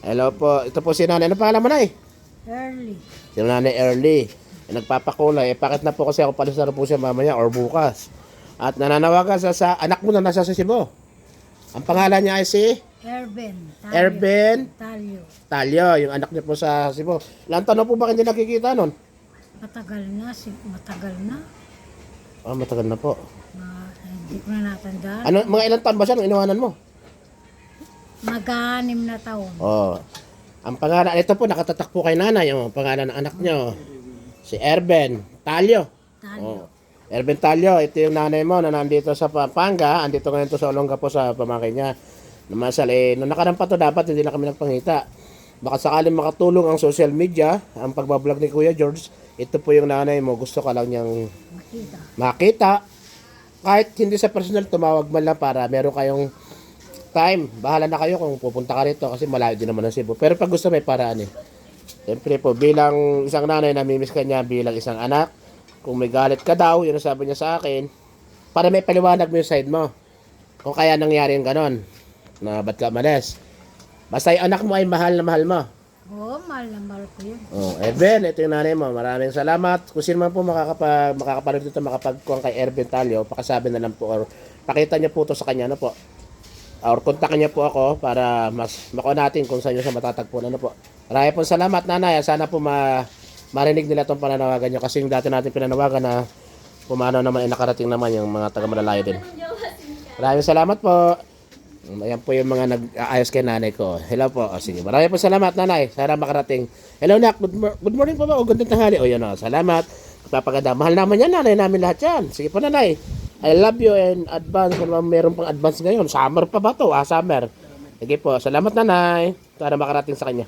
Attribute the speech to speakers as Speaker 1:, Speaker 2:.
Speaker 1: Hello po. Ito po si Nanay. Ano pangalan mo, Nay?
Speaker 2: Early.
Speaker 1: Si Nanay Early. Nagpapakulay. Bakit na po kasi ako palis na po siya mamaya or bukas. At nananawagan sa anak mo na nasa Cebu. Ang pangalan niya ay si
Speaker 2: Erben. Talyo.
Speaker 1: Erben
Speaker 2: Talyo.
Speaker 1: Talyo. Yung anak niya po sa Cebu. Ilang taon na po ba hindi nakikita nun?
Speaker 2: Matagal na. Matagal na.
Speaker 1: Matagal na po.
Speaker 2: Hindi ko na natandaan.
Speaker 1: Ano, mga ilang taon ba siya nung iniwanan mo?
Speaker 2: Mag-6 na taon.
Speaker 1: Ang pangalan, ito po, nakatatak po kay nanay, yung pangalan ng anak niyo. Si Erben Talyo.
Speaker 2: Talyo.
Speaker 1: Erben Talyo, ito yung nanay mo na nandito sa Pampanga, andito ngayon to sa Olonga po sa pamangkin niya. Namasal, nung nakaraan pa to, dapat hindi na kami nagpangita. Baka sakaling makatulong ang social media, ang pagbablog ni Kuya George, ito po yung nanay mo, gusto ka lang niyang makita. Kahit hindi sa personal, tumawag man lang para meron kayong time. Bahala na kayo kung pupunta ka rito kasi malayo din naman ang Cebu. Pero pag gusto may paraan eh. Siyempre po, bilang isang nanay, namimiss ka niya bilang isang anak. Kung may galit ka daw, yun ang sabi niya sa akin, para may paliwanag mo yung side mo. Kung kaya nangyari yung ganon, na ba't ka malas. Basta yung anak mo ay mahal na mahal mo.
Speaker 2: Oo, mahal na mahal ko yun.
Speaker 1: Erben, ito yung nanay mo. Maraming salamat. Kung sino man po makakapanood dito, makapagkuhan kay Erben Talyo, pakasabi na lang po or pakita niya po to sa kanya, ano po. Or kontakin niya po ako para mas makuha natin kung saan niyo siya matatagpuan. Ano po. Marami po salamat, nanay. Sana po marinig nila itong pananawagan niyo kasi yung dati natin pinanawagan na pumano naman ay nakarating naman yung mga taga-Malalayo din. Maraming salamat po. Ayan po yung mga nag-aayos kay nanay ko. Hello po. Sige. Maraming po salamat, nanay. Sana makarating. Hello, Nak. Good morning po ba? O gandang tanghali. O yan o. Salamat. Papaganda. Mahal naman yan, nanay namin lahat yan. Sige po, nanay. I love you and advance. Kung meron pang advance ngayon. Summer pa ba to? Summer. Sige po. Salamat, nanay. Para makarating sa kanya.